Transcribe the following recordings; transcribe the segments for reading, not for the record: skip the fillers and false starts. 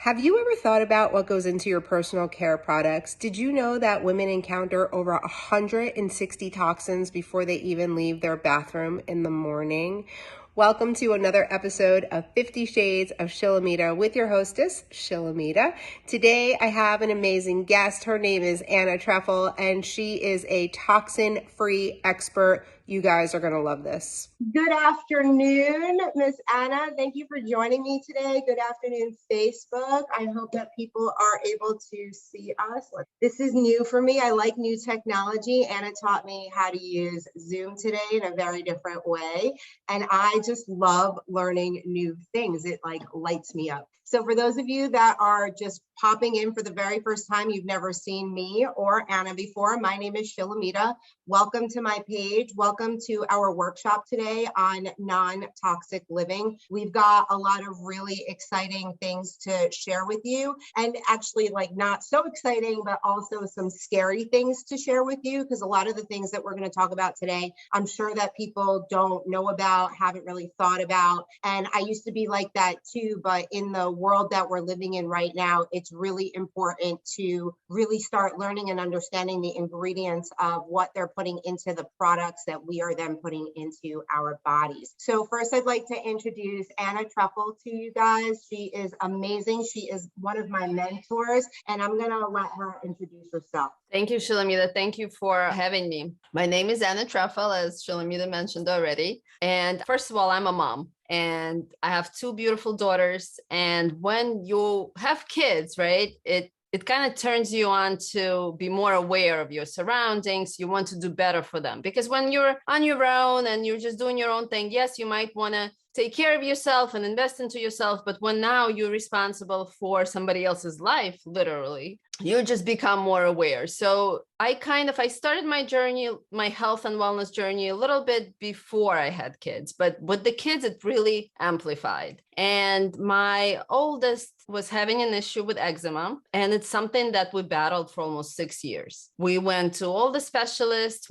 Have you ever thought about what goes into your personal care products? Did you know that women encounter over 160 toxins before they even leave their bathroom in the morning? Welcome to another episode of 50 Shades of Shilamida with your hostess, Shilamida. Today I have an amazing guest. Her name is Anna Trefel, and she is a toxin-free expert. You guys are going to love this. Good afternoon, Miss Anna. Thank you for joining me today. Good afternoon, Facebook. I hope that people are able to see us. This is new for me. I like new technology. Anna taught me how to use Zoom today in a very different way. And I just love learning new things. It lights me up. So for those of you that are just popping in for the very first time, you've never seen me or Anna before, my name is Shilamida. Welcome to my page. Welcome to our workshop today on non-toxic living. We've got a lot of really exciting things to share with you, and actually not so exciting, but also some scary things to share with you, because a lot of the things that we're going to talk about today, I'm sure that people don't know about, haven't really thought about. And I used to be like that too, but in the world that we're living in right now, it's really important to really start learning and understanding the ingredients of what they're putting into the products that we are then putting into our bodies. So first, I'd like to introduce Anna Trefel to you guys. She is amazing. She is one of my mentors, and I'm going to let her introduce herself. Thank you, Shilamida. Thank you for having me. My name is Anna Trefel, as Shilamida mentioned already. And first of all, I'm a mom. And I have two beautiful daughters. And when you have kids, right, it kind of turns you on to be more aware of your surroundings. You want to do better for them, because when you're on your own and you're just doing your own thing, yes, you might want to take care of yourself and invest into yourself. But when now you're responsible for somebody else's life, literally, you just become more aware. So I started my journey, my health and wellness journey, a little bit before I had kids, but with the kids, it really amplified. And my oldest was having an issue with eczema, and it's something that we battled for almost 6 years. We went to all the specialists.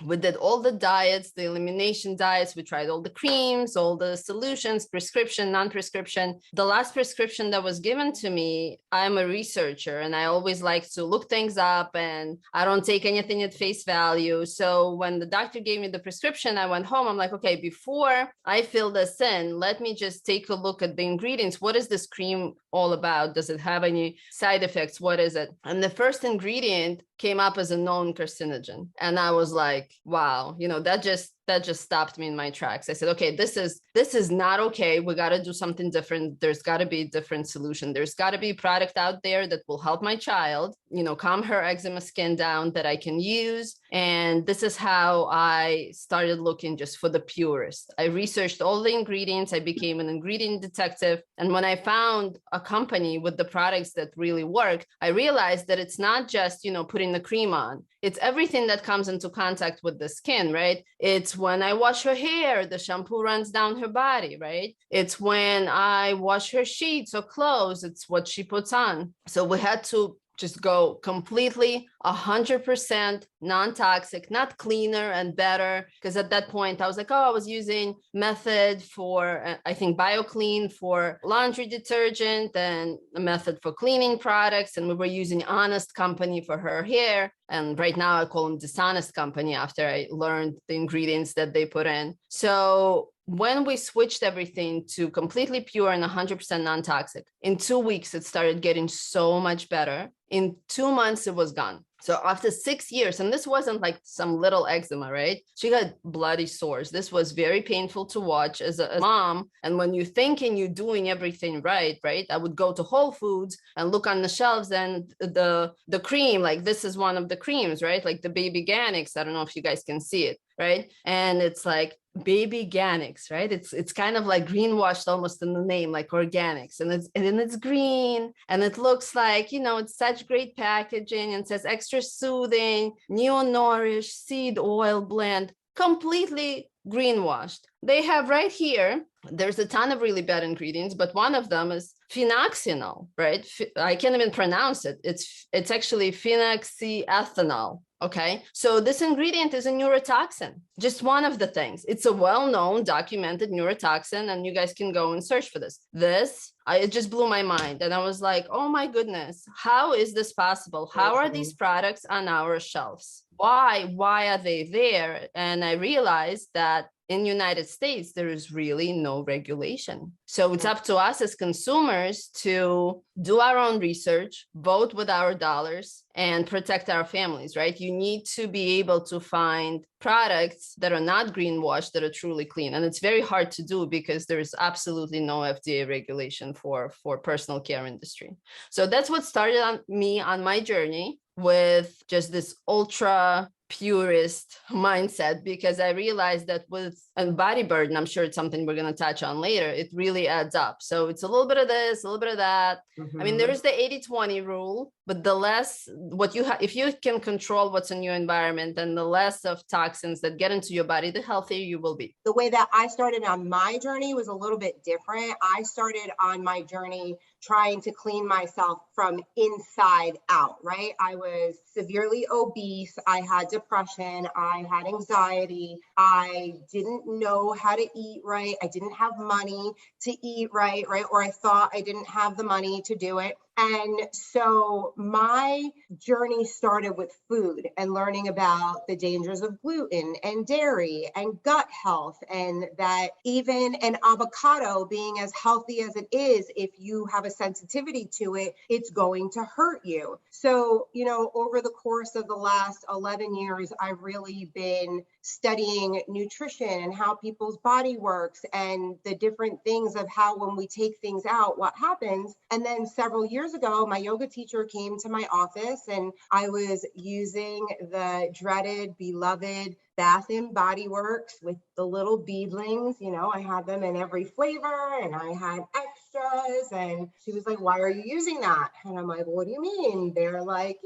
We did all the diets, the elimination diets. We tried all the creams, all the solutions, prescription, non-prescription. The last prescription that was given to me, I'm a researcher and I always like to look things up, and I don't take anything at face value. So when the doctor gave me the prescription, I went home. I'm like, okay, before I fill this in, let me just take a look at the ingredients. What is this cream all about? Does it have any side effects? What is it? And the first ingredient came up as a known carcinogen. And I was like, wow, that just stopped me in my tracks. I said, okay, this is not okay. We got to do something different. There's got to be a different solution. There's got to be a product out there that will help my child, calm her eczema skin down, that I can use. And this is how I started looking just for the purest. I researched all the ingredients. I became an ingredient detective. And when I found a company with the products that really work, I realized that it's not just, putting the cream on. It's everything that comes into contact with the skin, right? It's when I wash her hair, the shampoo runs down her body, right? It's when I wash her sheets or clothes, it's what she puts on. So we had to just go completely 100% non-toxic, not cleaner and better. Because at that point I was like, I was using Method for, I think BioClean for laundry detergent, and a Method for cleaning products. And we were using Honest Company for her hair. And right now I call them Dishonest Company after I learned the ingredients that they put in. So when we switched everything to completely pure and 100% non-toxic, in 2 weeks, it started getting so much better. In 2 months, it was gone. So after 6 years, and this wasn't like some little eczema, right? She got bloody sores. This was very painful to watch as a mom. And when you're thinking you're doing everything right? I would go to Whole Foods and look on the shelves, and the cream, like this is one of the creams, right? Like the Baby Ganix. I don't know if you guys can see it, right? And it's like Baby Ganix, right? It's kind of like greenwashed almost in the name, like organics, and it's green, and it looks like, it's such great packaging, and says extra soothing, neo-nourish seed oil blend, completely greenwashed. They have right here, there's a ton of really bad ingredients, but one of them is phenoxyethanol, right? I can't even pronounce it. It's actually phenoxyethanol. Okay, so this ingredient is a neurotoxin, just one of the things. It's a well-known, documented neurotoxin, and you guys can go and search for this. This It just blew my mind. And I was like, oh my goodness, how is this possible? How are these products on our shelves? Why are they there? And I realized that in the United States, there is really no regulation. So it's up to us as consumers to do our own research, vote with our dollars, and protect our families, right? You need to be able to find products that are not greenwashed, that are truly clean. And it's very hard to do because there's absolutely no FDA regulation for personal care industry. So that's what started on my journey with just this ultra purist mindset, because I realized that with a body burden, I'm sure it's something we're going to touch on later, it really adds up. So it's a little bit of this, a little bit of that. I mean, there is the 80-20 rule, but the less what you have, if you can control what's in your environment, then the less of toxins that get into your body, the healthier you will be. The way that I started on my journey was a little bit different. I started on my journey trying to clean myself from inside out, right? I was severely obese. I had depression. I had anxiety. I didn't know how to eat right. I didn't have money to eat right? Or I thought I didn't have the money to do it. And so my journey started with food and learning about the dangers of gluten and dairy and gut health, and that even an avocado being as healthy as it is, if you have a sensitivity to it, it's going to hurt you. So, over the course of the last 11 years, I've really been studying nutrition and how people's body works and the different things of how when we take things out, what happens. And then several years ago, my yoga teacher came to my office and I was using the dreaded, beloved Bath and Body Works with the little beadlings. I had them in every flavor and I had extras. And she was like, why are you using that? And I'm like, what do you mean? They're like,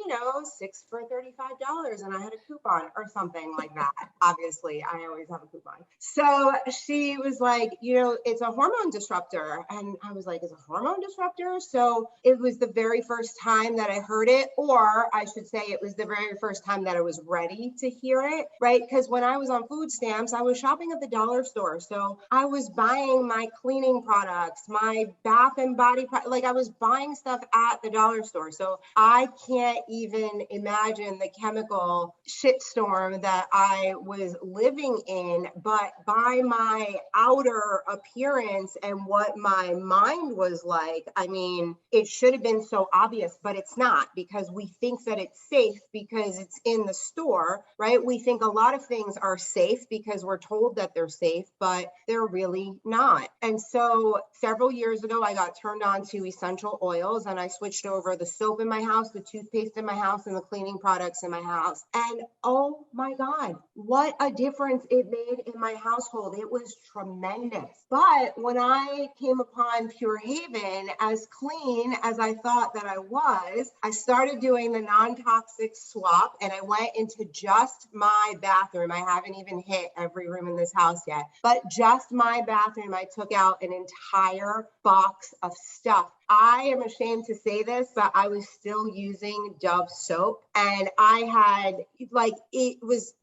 6 for $35. And I had a coupon or something like that. Obviously, I always have a coupon. So she was like, it's a hormone disruptor. And I was like, it's a hormone disruptor? So it was the very first time that I heard it, or I should say it was the very first time that I was ready to hear it, right? Because when I was on food stamps, I was shopping at the dollar store. So I was buying my cleaning products, my bath and body, like I was buying stuff at the dollar store. So I can't even imagine the chemical shitstorm that I was living in, but by my outer appearance and what my mind was like, I mean, it should have been so obvious, but it's not, because we think that it's safe because it's in the store, right? We think a lot of things are safe because we're told that they're safe, but they're really not. And so several years ago, I got turned on to essential oils and I switched over the soap in my house, the toothpaste in my house, and the cleaning products in my house. And oh my God, what a difference it made in my household. It was tremendous. But when I came upon Pure Haven, as clean as I thought that I was, I started doing the non-toxic swap and I went into just my bathroom. I haven't even hit every room in this house yet, but just my bathroom, I took out an entire box of stuff. I am ashamed to say this, but I was still using Dove soap. And I had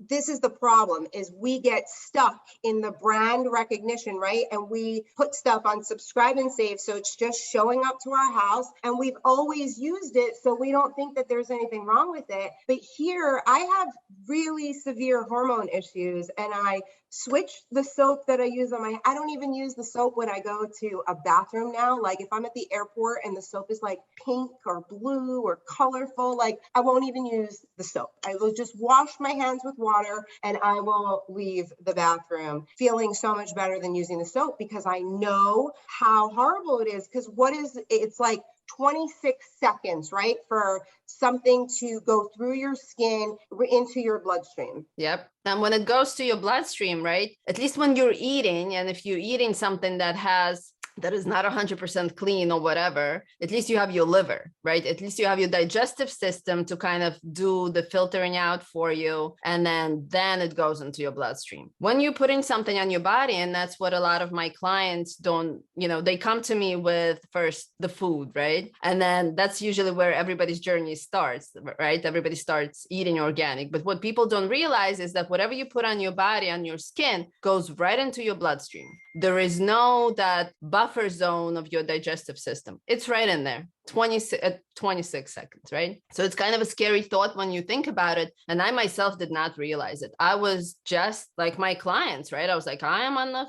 this is the problem, is we get stuck in the brand recognition, right? And we put stuff on subscribe and save. So it's just showing up to our house and we've always used it. So we don't think that there's anything wrong with it. But here I have really severe hormone issues and I switched the soap that I use I don't even use the soap when I go to a bathroom now. Like if I'm at the airport and the soap is like pink or blue or colorful, like I won't even use the soap. I will just wash my hands with water and I will leave the bathroom feeling so much better than using the soap, because I know how horrible it is. Because it's like 26 seconds, right, for something to go through your skin into your bloodstream. Yep. And when it goes to your bloodstream, right, at least when you're eating, and if you're eating something that is not 100% clean or whatever, at least you have your liver, right? At least you have your digestive system to kind of do the filtering out for you. And then it goes into your bloodstream. When you're putting something on your body, and that's what a lot of my clients don't, they come to me with first the food, right? And then that's usually where everybody's journey starts, right? Everybody starts eating organic. But what people don't realize is that whatever you put on your body, on your skin, goes right into your bloodstream. There is no that buffer buffer zone of your digestive system. It's right in there. 26 seconds, right? So it's kind of a scary thought when you think about it. And I myself did not realize it. I was just like my clients, right? I was like, I am on the,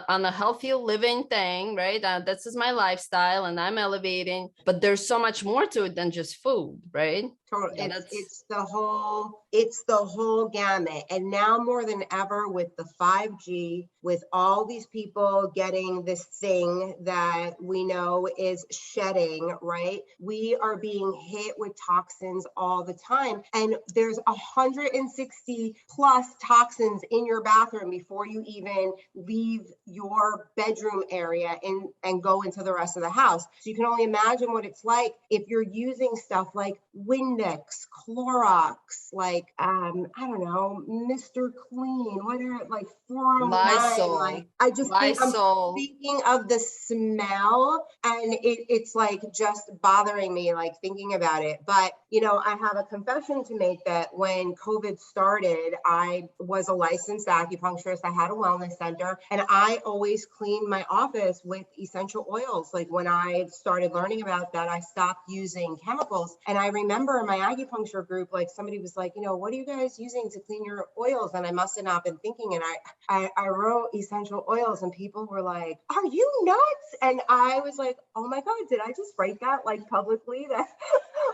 on the healthy living thing, right? This is my lifestyle and I'm elevating, but there's so much more to it than just food, right? Totally. It's the whole gamut. And now more than ever with the 5G, with all these people getting this thing that we know is shedding, right? We are being hit with toxins all the time. And there's 160 plus toxins in your bathroom before you even leave your bedroom area and go into the rest of the house. So you can only imagine what it's like if you're using stuff like Windex, Clorox, like I don't know, Mr. Clean, whatever, like 409. Like I just think I'm thinking of the smell, and it's like just bothering me, like thinking about it. But I have a confession to make that when COVID started, I was a licensed acupuncturist. I had a wellness center, and I always cleaned my office with essential oils. Like when I started learning about that, I stopped using chemicals. And I remember in my acupuncture group, like somebody was like, what are you guys using to clean your oils? And I must have not been thinking. And I wrote essential oils, and people were like, are you nuts? And I was like, oh my God, did I just write that like publicly, that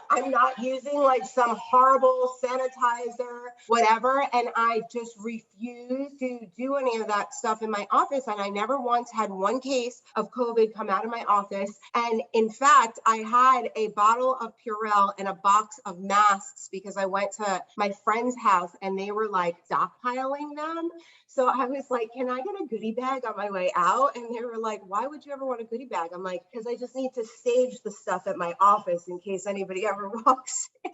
I'm not using like some horrible sanitizer, whatever? And I just refused to do any of that stuff in my office. And I never once had one case of COVID come out of my office. And in fact, I had a bottle of Purell and a box of masks because I went to my friend's house and they were like stockpiling them. So I was like, can I get a goodie bag on my way out? And they were like, why would you ever want a goodie bag? I'm like, because I just need to stage the stuff at my office in case anybody ever walks in.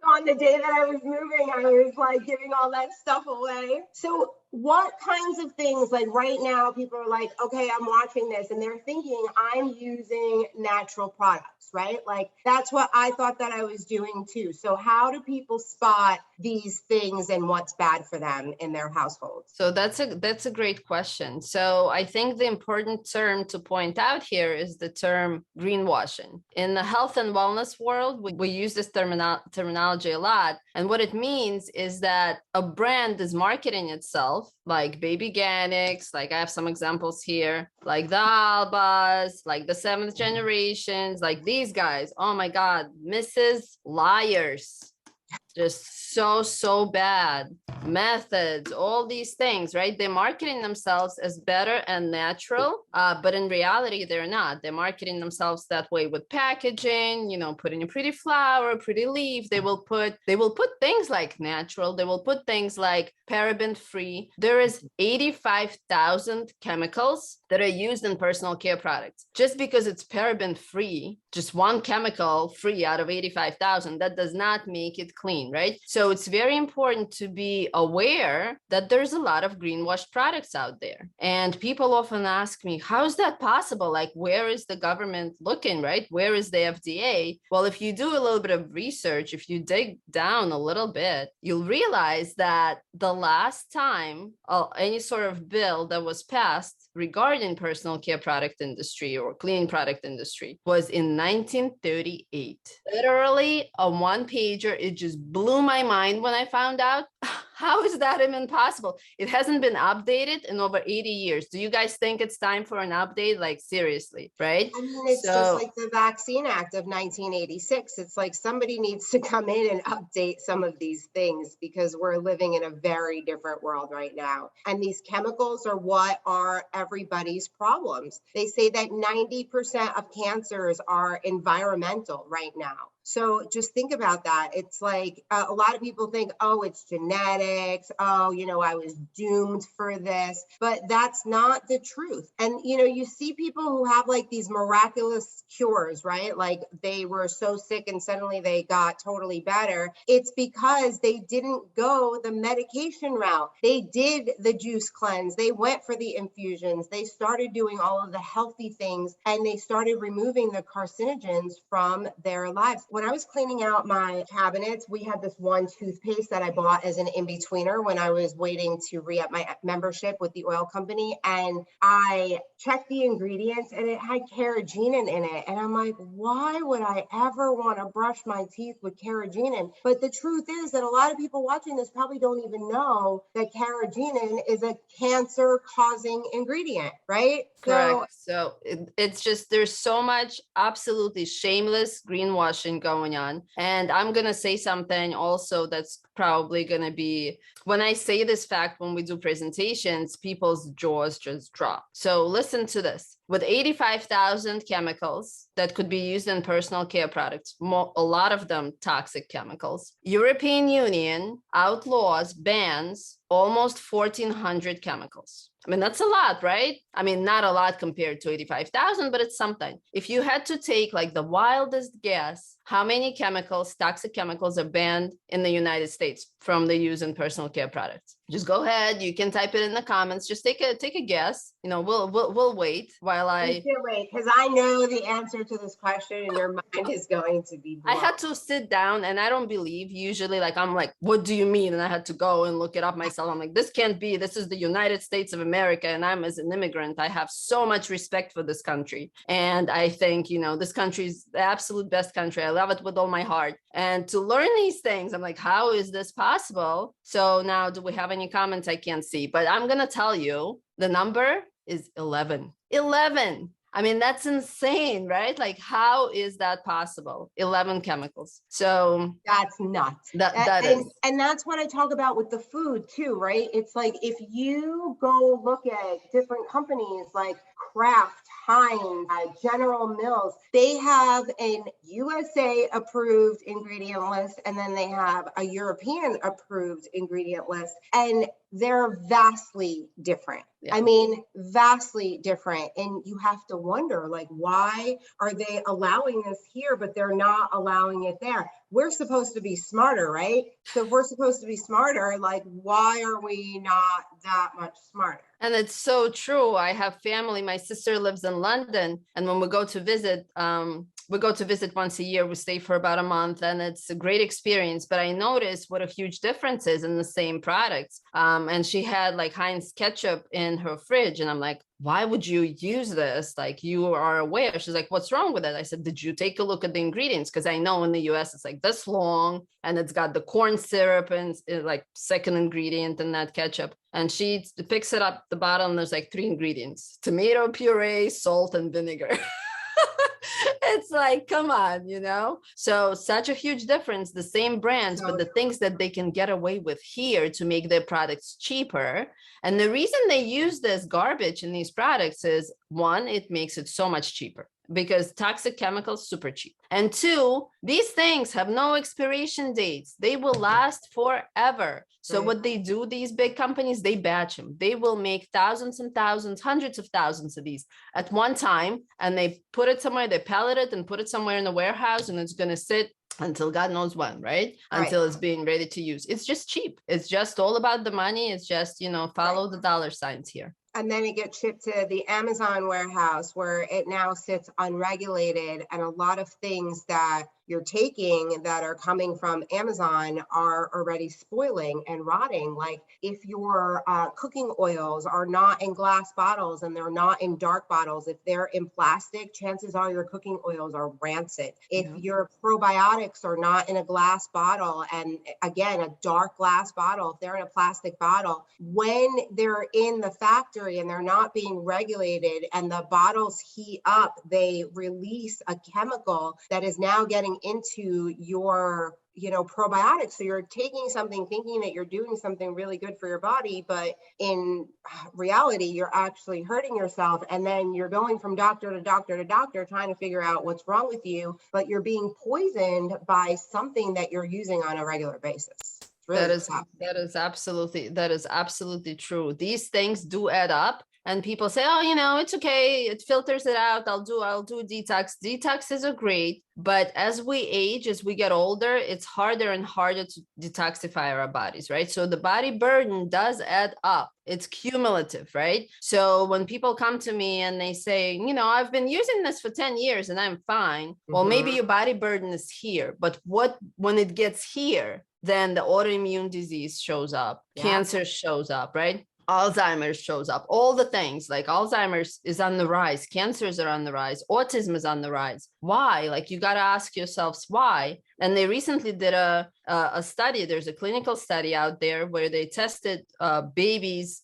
On the day that I was moving, I was like giving all that stuff away. So what kinds of things, like right now, people are like, okay, I'm watching this and they're thinking I'm using natural products, right? Like that's what I thought that I was doing too. So how do people spot these things and what's bad for them in their households? So that's a great question. So I think the important term to point out here is the term greenwashing. In the health and wellness world, we use this terminology a lot. And what it means is that a brand is marketing itself like Baby Organics, like I have some examples here, like the Albas, like the seventh generations, like these guys. Oh my God, Mrs. Liars. Just so bad. Methods, all these things, right? They're marketing themselves as better and natural, but in reality, they're not. They're marketing themselves that way with packaging, putting a pretty flower, pretty leaf. They will put things like natural. They will put things like paraben free. There is 85,000 chemicals that are used in personal care products. Just because it's paraben free, just one chemical free out of 85,000, that does not make it clean, right? So it's very important to be aware that there's a lot of greenwash products out there. And people often ask me, how is that possible? Like, where is the government looking, right? Where is the FDA? Well, if you do a little bit of research, if you dig down a little bit, you'll realize that the last time any sort of bill that was passed regarding personal care product industry or cleaning product industry was in 1938. Literally a one pager. It just blew my mind when I found out. How is that even possible? It hasn't been updated in over 80 years. Do you guys think it's time for an update? Like seriously, right? I mean, it's just like the Vaccine Act of 1986. It's like somebody needs to come in and update some of these things because we're living in a very different world right now. And these chemicals are what are everybody's problems. They say that 90% of cancers are environmental right now. So just think about that. It's like a lot of people think, oh, it's genetics. Oh, I was doomed for this. But that's not the truth. And, you see people who have like these miraculous cures, right? Like they were so sick and suddenly they got totally better. It's because they didn't go the medication route. They did the juice cleanse. They went for the infusions. They started doing all of the healthy things and they started removing the carcinogens from their lives. when I was cleaning out my cabinets, we had this one toothpaste that I bought as an in-betweener when I was waiting to re-up my membership with the oil company. And I checked the ingredients and it had carrageenan in it. And I'm like, why would I ever want to brush my teeth with carrageenan? But the truth is that a lot of people watching this probably don't even know that carrageenan is a cancer-causing ingredient, right? Correct. So it's just, there's so much absolutely shameless greenwashing going on. And I'm going to say something also that's probably going to be, when I say this fact, when we do presentations, people's jaws just drop. So listen to this. With 85,000 chemicals that could be used in personal care products, a lot of them toxic chemicals, European Union outlaws, bans almost 1,400 chemicals. I mean, that's a lot, right? I mean, not a lot compared to 85,000, but it's something. If you had to take like the wildest guess, how many chemicals, toxic chemicals, are banned in the United States from the use in personal care products? Just go ahead. You can type it in the comments. Just take a guess. You know, we'll wait while I wait, because I know the answer to this question, and your mind is going to be blown. I had to sit down, and I don't believe usually, like, I'm like, what do you mean? And I had to go and look it up myself. I'm like, this can't be. This is the United States of America, and I'm, as an immigrant, I have so much respect for this country, and I think, you know, this country is the absolute best country. I love it with all my heart. And to learn these things, I'm like, how is this possible? So now, do we have any comments? I can't see, but I'm gonna tell you the number is 11. 11. I mean, that's insane, right? Like, how is that possible? 11 chemicals. So that's nuts. And that's what I talk about with the food too, right? It's like, if you go look at different companies like Kraft, Heinz, General Mills, they have an USA approved ingredient list, and then they have a European approved ingredient list, and they're vastly different. Yeah. I mean, vastly different. And you have to wonder, like, why are they allowing this here, but they're not allowing it there? We're supposed to be smarter, right? So if we're supposed to be smarter, like, why are we not that much smarter? And it's so true. I have family. My sister lives in London, and when we go to visit once a year. We stay for about a month, and it's a great experience. But I noticed what a huge difference is in the same products. And she had like Heinz ketchup in her fridge, and I'm like, why would you use this? Like, you are aware. She's like, what's wrong with it? I said, did you take a look at the ingredients? Because I know in the US it's like this long, and it's got the corn syrup and like second ingredient in that ketchup. And she picks it up the bottom, and there's like 3 ingredients: tomato puree, salt, and vinegar. It's like, come on, you know? So such a huge difference, the same brands, but the things that they can get away with here to make their products cheaper. And the reason they use this garbage in these products is, one, it makes it so much cheaper, because toxic chemicals, super cheap. And 2, these things have no expiration dates. They will last forever. So what they do, these big companies, they batch them. They will make thousands and thousands, hundreds of thousands of these at one time, and they put it somewhere, they pallet it and put it somewhere in the warehouse, and it's going to sit until God knows when, right? Until it's being ready to use. It's just cheap. It's just all about the money. It's just, you know, follow the dollar signs here. And then it gets shipped to the Amazon warehouse, where it now sits unregulated. And a lot of things that you're taking that are coming from Amazon are already spoiling and rotting. Like, if your cooking oils are not in glass bottles and they're not in dark bottles, if they're in plastic, chances are your cooking oils are rancid. If your probiotics are not in a glass bottle, and again, a dark glass bottle, if they're in a plastic bottle, when they're in the factory and they're not being regulated and the bottles heat up, they release a chemical that is now getting into your, you know, probiotics. So you're taking something thinking that you're doing something really good for your body, but in reality, you're actually hurting yourself. And then you're going from doctor to doctor to doctor trying to figure out what's wrong with you, but you're being poisoned by something that you're using on a regular basis. Really that is absolutely true. These things do add up. And people say, oh, it's okay. It filters it out. I'll do detox. Detoxes are great. But as we age, as we get older, it's harder and harder to detoxify our bodies, right? So the body burden does add up. It's cumulative, right? So when people come to me and they say, I've been using this for 10 years and I'm fine. Well, maybe your body burden is here, but when it gets here, then the autoimmune disease shows up, cancer shows up, right? Alzheimer's shows up, all the things like Alzheimer's is on the rise, cancers are on the rise, autism is on the rise. Why? Like you got to ask yourselves why. And they recently did a study. There's a clinical study out there where they tested babies'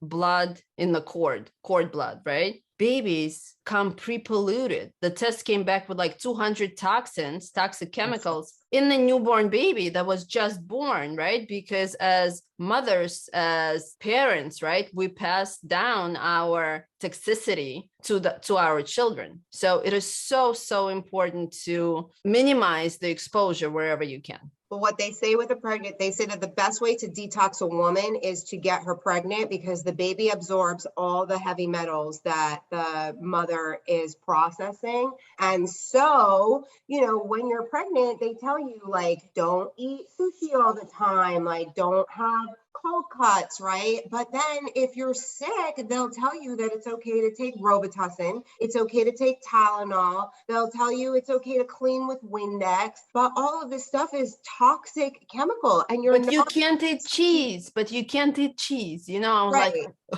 blood in the cord blood, right? Babies come pre-polluted. The test came back with like 200 toxic chemicals in the newborn baby that was just born, right? Because as mothers, as parents, right, we pass down our toxicity to our children. So it is so important to minimize the exposure wherever you can. But what they say with a pregnant, they say that the best way to detox a woman is to get her pregnant because the baby absorbs all the heavy metals that the mother is processing. And so, when you're pregnant, they tell you like, don't eat sushi all the time, like don't have cold cuts, right? But then if you're sick, they'll tell you that it's okay to take Robitussin. It's okay to take Tylenol. They'll tell you it's okay to clean with Windex. But all of this stuff is toxic chemical. And you can't eat cheese, right.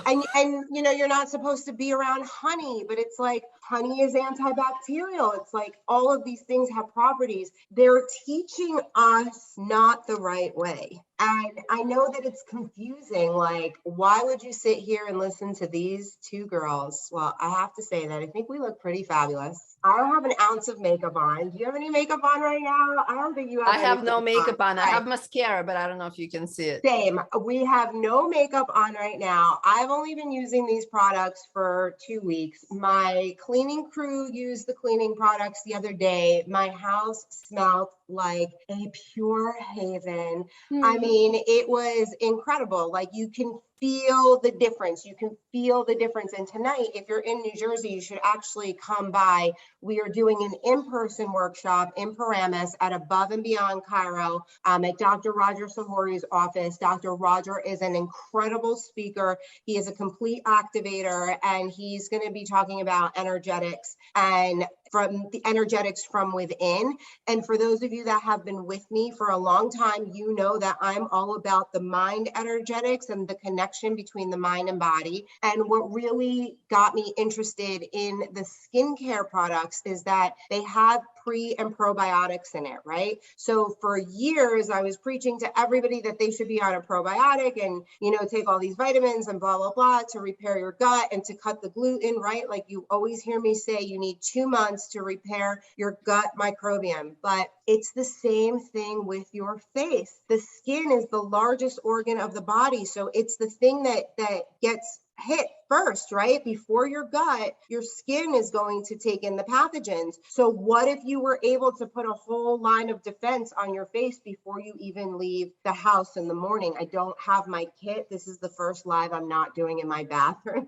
And you're not supposed to be around honey, but it's like honey is antibacterial. It's like all of these things have properties. They're teaching us not the right way. And I know that it's confusing. Like, why would you sit here and listen to these two girls? Well, I have to say that I think we look pretty fabulous. I don't have an ounce of makeup on. Do you have any makeup on right now? I don't think you have. I have no makeup on. I have mascara, but I don't know if you can see it. Same. We have no makeup on right now. I've only been using these products for 2 weeks. My cleaning crew used the cleaning products the other day. My house smelled like a pure haven. I mean, it was incredible. Like you can feel the difference. You can feel the difference. And tonight, if you're in New Jersey, you should actually come by. We are doing an in-person workshop in Paramus at Above and Beyond Cairo at Dr. Roger Sahori's office. Dr. Roger is an incredible speaker. He is a complete activator, and he's going to be talking about energetics and from the energetics from within. And for those of you that have been with me for a long time, you know that I'm all about the mind energetics and the connection between the mind and body. And what really got me interested in the skincare products is that they have pre and probiotics in it, right? So for years, I was preaching to everybody that they should be on a probiotic and, take all these vitamins and blah, blah, blah to repair your gut and to cut the gluten, right? Like you always hear me say, you need 2 months to repair your gut microbiome, but it's the same thing with your face. The skin is the largest organ of the body. So it's the thing that gets hit first, right? Before your gut, your skin is going to take in the pathogens. So what if you were able to put a whole line of defense on your face before you even leave the house in the morning? I don't have my kit. This is the first live I'm not doing in my bathroom.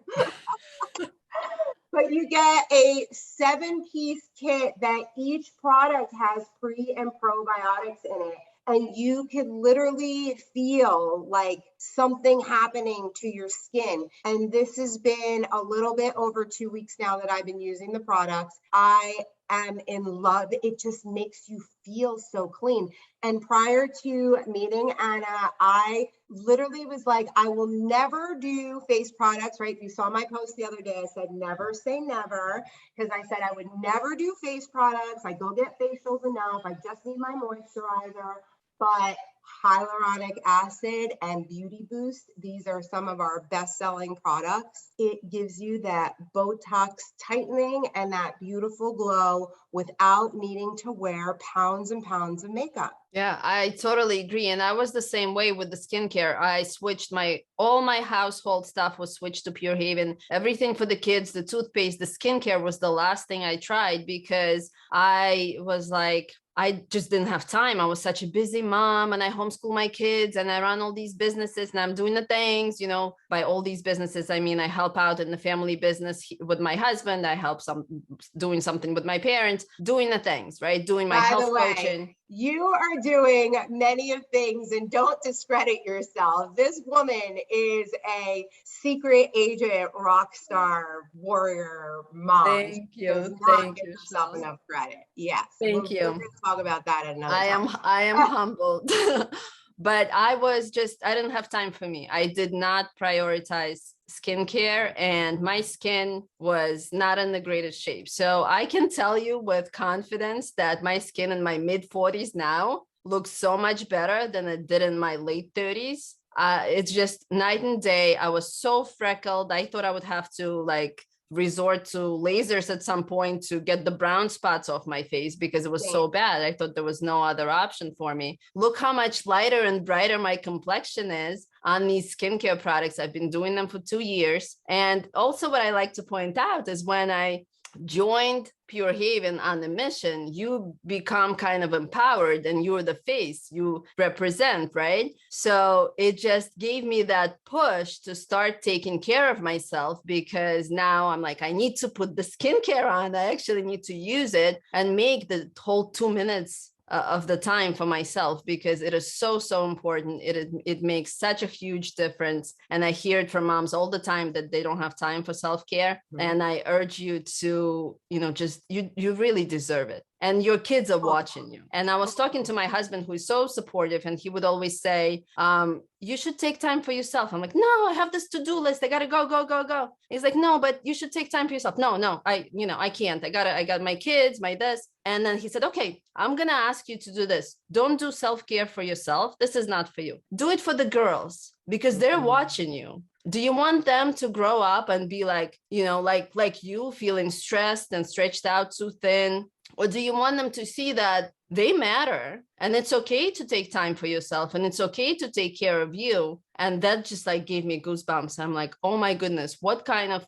But you get a 7-piece kit that each product has pre and probiotics in it. And you can literally feel like something happening to your skin. And this has been a little bit over 2 weeks now that I've been using the products. I am in love. It just makes you feel so clean. And prior to meeting Anna, I literally was like, I will never do face products, right? You saw my post the other day. I said, never say never, because I said I would never do face products. I go get facials enough. I just need my moisturizer. But hyaluronic acid and Beauty Boost, these are some of our best-selling products. It gives you that Botox tightening and that beautiful glow without needing to wear pounds and pounds of makeup. Yeah, I totally agree. And I was the same way with the skincare. I switched all my household stuff was switched to Pure Haven. Everything for the kids, the toothpaste, the skincare was the last thing I tried because I was like, I just didn't have time. I was such a busy mom, and I homeschool my kids, and I run all these businesses, and I'm doing the things, by all these businesses, I mean, I help out in the family business with my husband. I help doing something with my parents, doing the things, right? Doing my By the health way, coaching. you are doing many of things, and don't discredit yourself. This woman is a secret agent, rock star, warrior, mom. She Thank does you. not Thank give you, herself Shel. enough credit. Yes, we're Thank going you. to talk about that at another I time. am I am humbled. But I didn't have time for me. I did not prioritize skincare, and my skin was not in the greatest shape. So I can tell you with confidence that my skin in my mid 40s now looks so much better than it did in my late 30s. It's just night and day. I was so freckled. I thought I would have to resort to lasers at some point to get the brown spots off my face because it was so bad. I thought there was no other option for me. Look how much lighter and brighter my complexion is on these skincare products. I've been doing them for 2 years. And also what I like to point out is when I joined Pure Haven on the mission, you become kind of empowered, and you're the face, you represent, right? So it just gave me that push to start taking care of myself, because now I'm like, I need to put the skincare on. I actually need to use it and make the whole 2 minutes of the time for myself, because it is so important. It makes such a huge difference, and I hear it from moms all the time that they don't have time for self-care. And I urge you to just you really deserve it, and your kids are watching you. And I was talking to my husband, who is so supportive, and he would always say, you should take time for yourself. I'm like, no, I have this to-do list, I gotta go. He's like, no, but you should take time for yourself. No, I can't. I got my kids, my this. And then he said, okay, I'm gonna ask you to do this. Don't do self-care for yourself. This is not for you. Do it for the girls, because they're watching you. Do you want them to grow up and be like you, feeling stressed and stretched out too thin? Or do you want them to see that they matter, and it's okay to take time for yourself, and it's okay to take care of you? And that just gave me goosebumps. I'm like, oh my goodness, while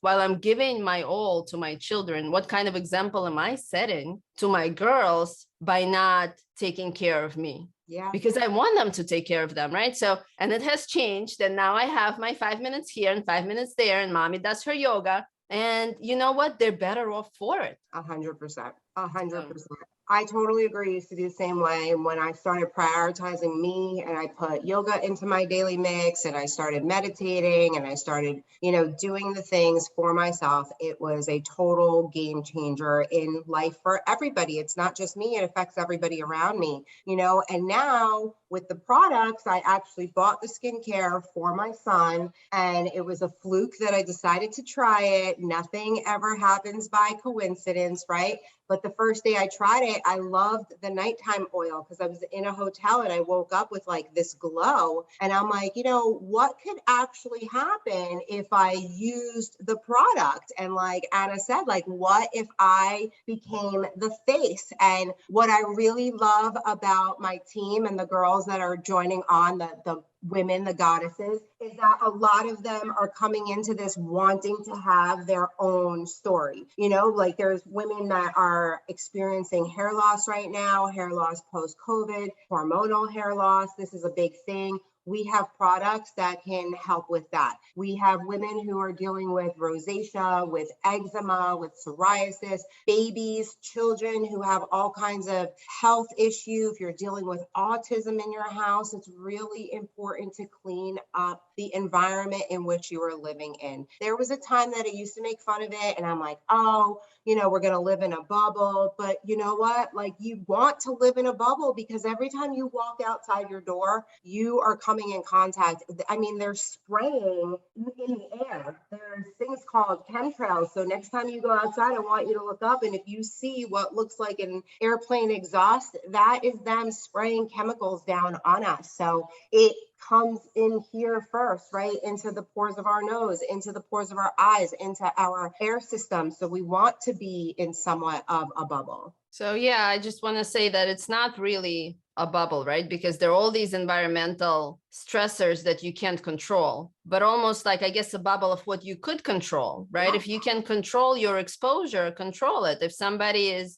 I'm giving my all to my children, what kind of example am I setting to my girls by not taking care of me? Yeah. Because I want them to take care of them, right? So, and it has changed. And now I have my 5 minutes here and 5 minutes there, and mommy does her yoga. And you know what? They're better off for it. 100%. 100%. I totally agree. Used to do the same way. And when I started prioritizing me, and I put yoga into my daily mix, and I started meditating, and I started, doing the things for myself, it was a total game changer in life for everybody. It's not just me. It affects everybody around me, and now with the products, I actually bought the skincare for my son, and it was a fluke that I decided to try it. Nothing ever happens by coincidence, right? But the first day I tried it, I loved the nighttime oil, because I was in a hotel and I woke up with this glow. And I'm like, what could actually happen if I used the product? And like Anna said, what if I became the face? And what I really love about my team and the girls that are joining on, the women, the goddesses, is that a lot of them are coming into this wanting to have their own story. There's women that are experiencing hair loss right now, hair loss post-COVID, hormonal hair loss. This is a big thing. We have products that can help with that. We have women who are dealing with rosacea, with eczema, with psoriasis, babies, children who have all kinds of health issues. If you're dealing with autism in your house, it's really important to clean up the environment in which you are living in. There was a time that I used to make fun of it, and I'm like, oh, we're going to live in a bubble. But you know what? You want to live in a bubble, because every time you walk outside your door, you are coming in contact. I mean, they're spraying in the air. There's things called chemtrails. So next time you go outside, I want you to look up, and if you see what looks like an airplane exhaust, that is them spraying chemicals down on us. So it comes in here first, right? Into the pores of our nose, into the pores of our eyes, into our air system. So we want to be in somewhat of a bubble. So yeah, I just want to say that it's not really a bubble, right? Because there are all these environmental stressors that you can't control, but almost like, I guess, a bubble of what you could control, right? Yeah. If you can control your exposure, control it. If somebody is,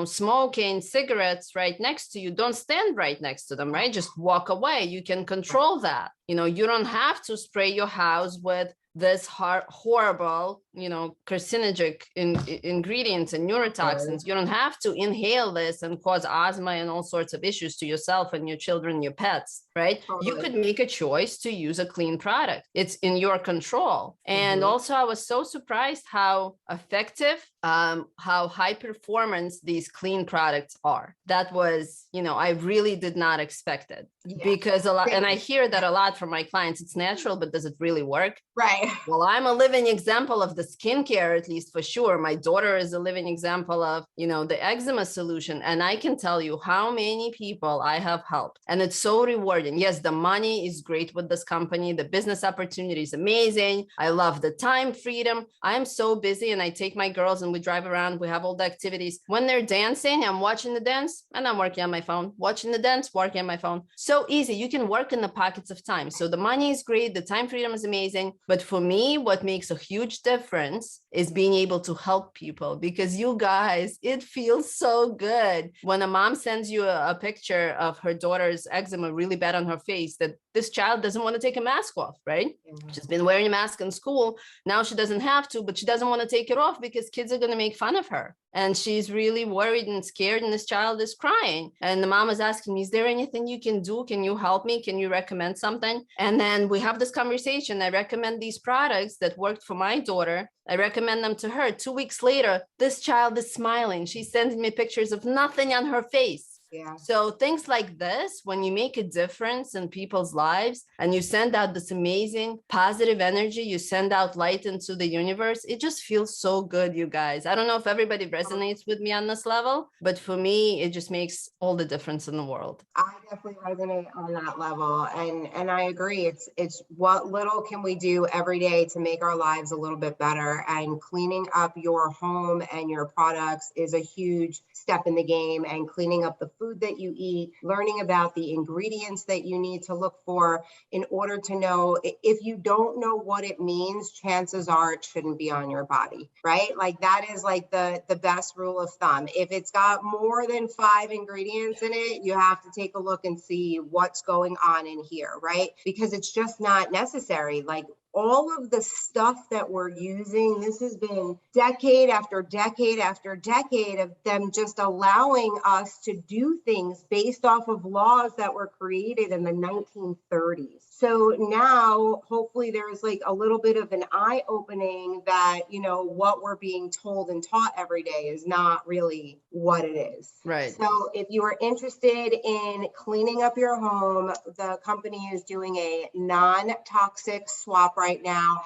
smoking cigarettes right next to you, don't stand right next to them, right? Just walk away. You can control that. You don't have to spray your house with this horrible, carcinogenic ingredients and neurotoxins. You don't have to inhale this and cause asthma and all sorts of issues to yourself and your children, your pets, right? You could make a choice to use a clean product. It's in your control. And also, I was so surprised how effective, how high performance these clean products are. That was, I really did not expect it. Yeah. Because a lot, and I hear that a lot from my clients, it's natural, but does it really work? Right. Well, I'm a living example of the skincare, at least for sure. My daughter is a living example of, the eczema solution. And I can tell you how many people I have helped. And it's so rewarding. Yes, the money is great with this company. The business opportunity is amazing. I love the time freedom. I'm so busy, and I take my girls and we drive around. We have all the activities. When they're dancing, I'm watching the dance and I'm working on my phone. Watching the dance, working on my phone. So easy. You can work in the pockets of time. So the money is great. The time freedom is amazing. But for me, what makes a huge difference is being able to help people, because you guys, it feels so good when a mom sends you a picture of her daughter's eczema really bad on her face, that this child doesn't want to take a mask off, right? She's been wearing a mask in school. Now she doesn't have to, but she doesn't want to take it off because kids are going to make fun of her. And she's really worried and scared, and this child is crying. And the mom is asking me, is there anything you can do? Can you help me? Can you recommend something? And then we have this conversation. I recommend these products that worked for my daughter. I recommend them to her. 2 weeks later, this child is smiling. She's sending me pictures of nothing on her face. Yeah. So things like this, when you make a difference in people's lives and you send out this amazing positive energy, you send out light into the universe, it just feels so good, you guys. I don't know if everybody resonates with me on this level, but for me, it just makes all the difference in the world. I definitely resonate on that level. And I agree. It's what little can we do every day to make our lives a little bit better, and cleaning up your home and your products is a huge step in the game, and cleaning up the food that you eat, learning about the ingredients that you need to look for in order to know. If you don't know what it means, chances are it shouldn't be on your body, right? Like that is like the best rule of thumb. If it's got more than 5 ingredients in it, you have to take a look and see what's going on in here, right? Because it's just not necessary. Like all of the stuff that we're using, this has been decade after decade after decade of them just allowing us to do things based off of laws that were created in the 1930s. So now, hopefully, there's like a little bit of an eye opening that, what we're being told and taught every day is not really what it is. Right. So if you are interested in cleaning up your home, the company is doing a non-toxic swap right now,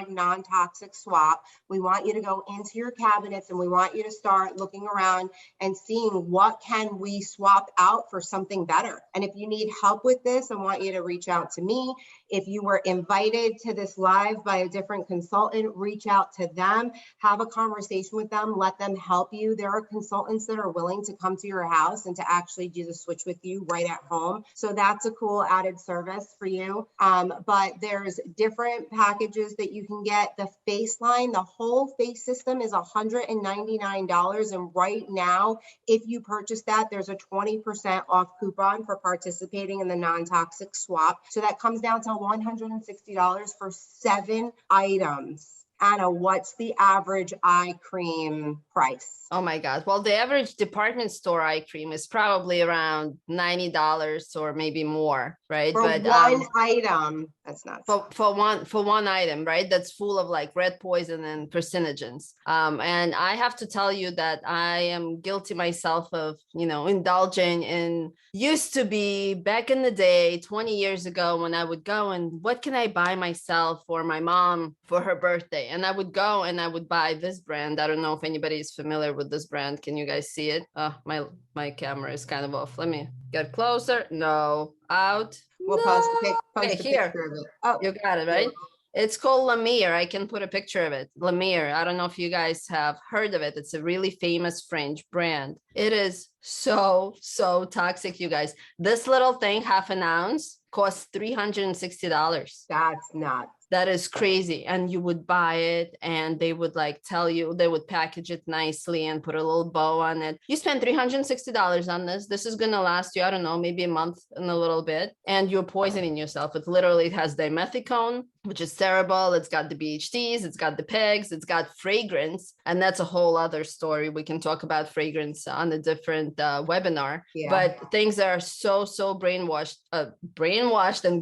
#non-toxic swap. We want you to go into your cabinets and we want you to start looking around and seeing what can we swap out for something better. And if you need help with this, I want you to reach out to me. If you were invited to this live by a different consultant, reach out to them, have a conversation with them, let them help you. There are consultants that are willing to come to your house and to actually do the switch with you right at home. So that's a cool added service for you. But there's different packages that you can get. The face line, the whole face system is $199. And right now, if you purchase that, there's a 20% off coupon for participating in the non-toxic swap. So that comes down to $160 for 7 items. Anna, what's the average eye cream price? Oh my God. Well, the average department store eye cream is probably around $90 or maybe more, right? For one item, that's not for one item, right? That's full of like red poison and carcinogens. And I have to tell you that I am guilty myself of, indulging in, used to be back in the day, 20 years ago, when I would go and what can I buy myself or my mom for her birthday? And I would go and I would buy this brand. I don't know if anybody is familiar with this brand. Can you guys see it? My camera is kind of off. Let me get closer. No, out. We'll no. post a Okay, picture of it. Oh, you got it, right? It's called Lemire. I can put a picture of it. Lemire. I don't know if you guys have heard of it. It's a really famous French brand. It is so, so toxic, you guys. This little thing, half an ounce, costs $360. That's nuts. That is crazy. And you would buy it and they would like tell you, they would package it nicely and put a little bow on it. You spend $360 on this. This is going to last you, I don't know, maybe a month and a little bit. And you're poisoning yourself. It literally has dimethicone, which is terrible. It's got the BHTs, it's got the PEGs, it's got fragrance. And that's a whole other story. We can talk about fragrance on a different webinar. Yeah. But things are so brainwashed and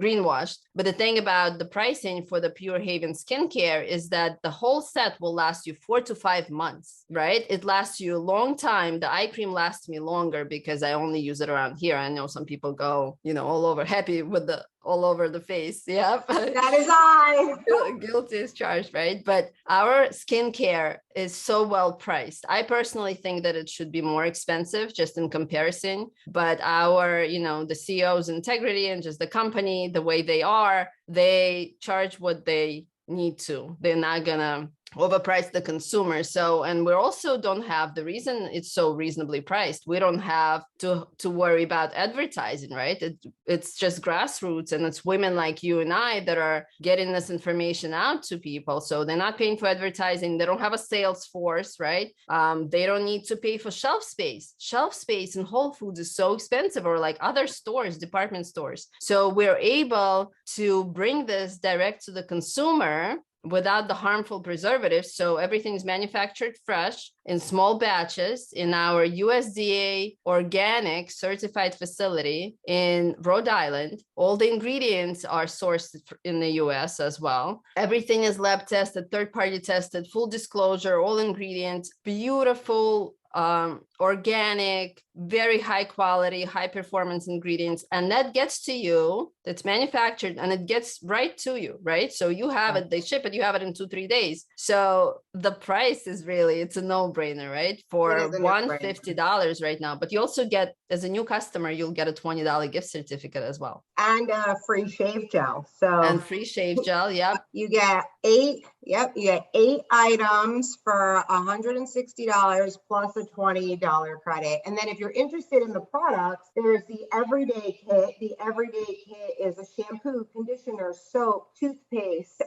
greenwashed. But the thing about the pricing for the Pure Haven skincare is that the whole set will last you 4 to 5 months, right? It lasts you a long time. The eye cream lasts me longer because I only use it around here. I know some people go, all over happy with the all over the face. Yeah. That is I. Guilty as charged, right? But our skincare is so well priced. I personally think that it should be more expensive just in comparison. But our, the CEO's integrity and just the company, the way they charge what they need to. They're not gonna overprice the consumer. So, and we also don't have, the reason it's so reasonably priced, we don't have to worry about advertising, right? It's just grassroots, and it's women like you and I that are getting this information out to people. So they're not paying for advertising. They don't have a sales force, right? They don't need to pay for shelf space. Shelf space in Whole Foods is so expensive, or like other stores, department stores. So we're able to bring this direct to the consumer without the harmful preservatives. So everything's manufactured fresh in small batches in our USDA organic certified facility in Rhode Island. All the ingredients are sourced in the US as well. Everything is lab tested, third-party tested, full disclosure, all ingredients, beautiful, organic, very high quality, high performance ingredients. And that gets to you, it's manufactured and it gets right to you, right? So you have it, they ship it, you have it in 2-3 days. So the price is really, it's a no-brainer, right? For $150 right now. But you also get, as a new customer, you'll get a $20 gift certificate as well. And a free shave gel. And free shave gel, yep. You get 8 items for $160 plus a $20 credit. And then if you're interested in the products, there's the Everyday Kit. The Everyday Kit is a shampoo, conditioner, soap, toothpaste.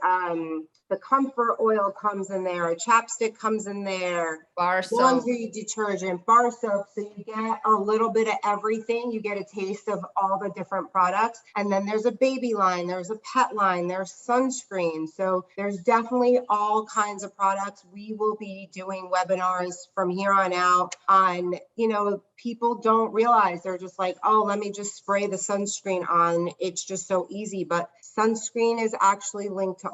The comfort oil comes in there. A chapstick comes in there. Bar soap. Laundry detergent, bar soap. So you get a little bit of everything. You get a taste of all the different products. And then there's a baby line. There's a pet line. There's sunscreen. So there's definitely all kinds of products. We will be doing webinars from here on out on, people don't realize, they're just like, oh, let me just spray the sunscreen on. It's just so easy. But sunscreen is actually linked to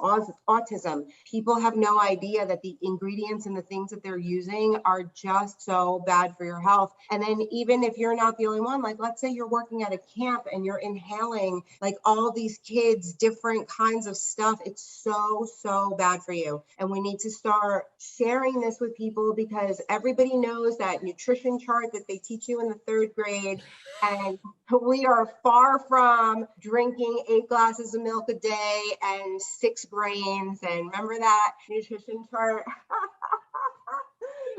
autism. People have no idea that the ingredients and the things that they're using are just so bad for your health. And then even if you're not the only one, like let's say you're working at a camp and you're inhaling like all these kids, different kinds of stuff. It's so bad for you. And we need to start sharing this with people, because everybody knows that nutrition chart that they teach you in the 3rd grade. And we are far from drinking 8 glasses of milk a day and 6 grains. And remember that nutrition chart?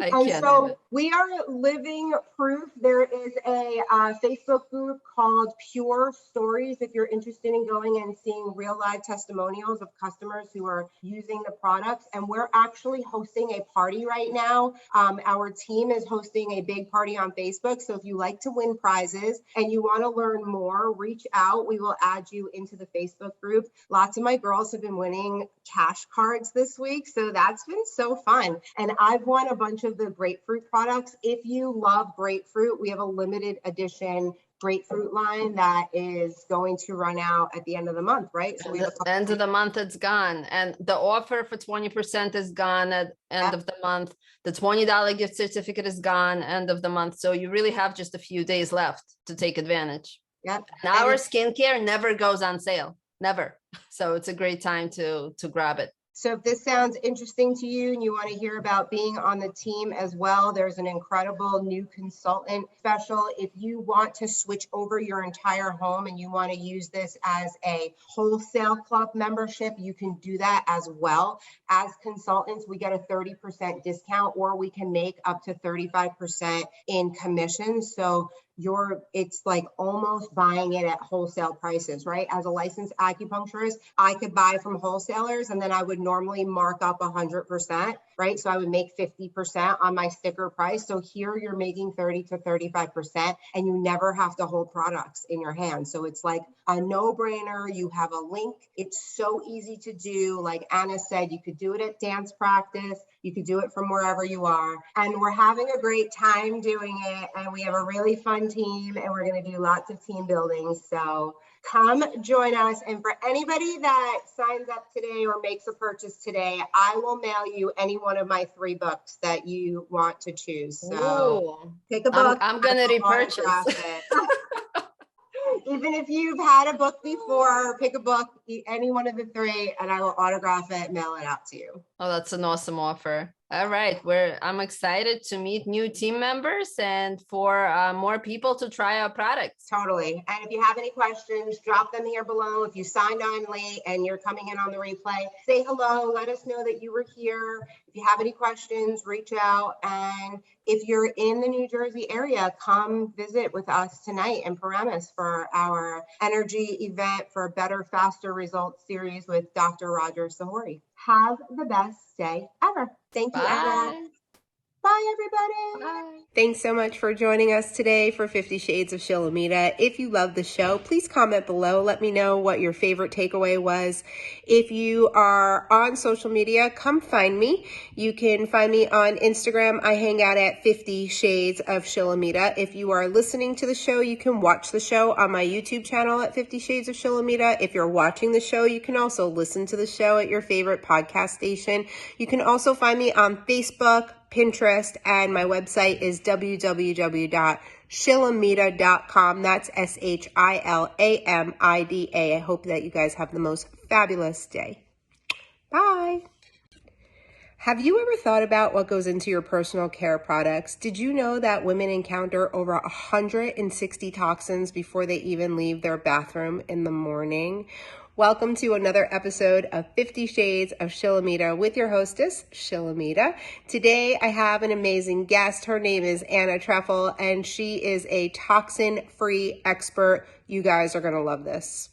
And so we are living proof. There is a Facebook group called Pure Stories if you're interested in going and seeing real live testimonials of customers who are using the products. And we're actually hosting a party right now. Our team is hosting a big party on Facebook. So if you like to win prizes and you want to learn more, reach out. We will add you into the Facebook group. Lots of my girls have been winning cash cards this week. So that's been so fun. And I've won a bunch of the grapefruit products. If you love grapefruit, we have a limited edition grapefruit line that is going to run out at the end of the month, right? So we have end of the month, it's gone. And the offer for 20% is gone at end of the month. The $20 gift certificate is gone end of the month. So you really have just a few days left to take advantage. Yep. And our skincare never goes on sale, never. So it's a great time to grab it. So if this sounds interesting to you and you want to hear about being on the team as well, there's an incredible new consultant special. If you want to switch over your entire home and you want to use this as a wholesale club membership, you can do that as well. As consultants, we get a 30% discount, or we can make up to 35% in commission. So it's like almost buying it at wholesale prices, right? As a licensed acupuncturist, I could buy from wholesalers and then I would normally mark up 100%, right? So I would make 50% on my sticker price. So here you're making 30 to 35% and you never have to hold products in your hand. So it's like a no-brainer. You have a link. It's so easy to do. Like Anna said, you could do it at dance practice. You could do it from wherever you are. And we're having a great time doing it. And we have a really fun team and we're going to do lots of team building. So come join us. And for anybody that signs up today or makes a purchase today, I will mail you any one of my 3 books that you want to choose. So Ooh, pick a book. I'm gonna repurchase. Even if you've had a book before, pick a book, any one of the 3, and I will autograph it, mail it out to you. Oh, that's an awesome offer. All right, I'm excited to meet new team members and for more people to try our products. Totally. And if you have any questions, drop them here below. If you signed on late and you're coming in on the replay, say hello. Let us know that you were here. If you have any questions, reach out. And if you're in the New Jersey area, come visit with us tonight in Paramus for our energy event for Better, Faster Results series with Dr. Roger Sahori. Have the best day ever. Thank you, Anna. Bye, everybody. Bye. Thanks so much for joining us today for 50 Shades of Shilamida. If you love the show, please comment below. Let me know what your favorite takeaway was. If you are on social media, come find me. You can find me on Instagram. I hang out at 50 Shades of Shilamida. If you are listening to the show, you can watch the show on my YouTube channel at 50 Shades of Shilamida. If you're watching the show, you can also listen to the show at your favorite podcast station. You can also find me on Facebook, Pinterest, and my website is www.shilamida.com. That's SHILAMIDA. I hope that you guys have the most fabulous day. Bye. Have you ever thought about what goes into your personal care products? Did you know that women encounter over 160 toxins before they even leave their bathroom in the morning? Welcome to another episode of 50 Shades of Shilamida with your hostess, Shilamida. Today, I have an amazing guest. Her name is Anna Trefel, and she is a toxin-free expert. You guys are going to love this.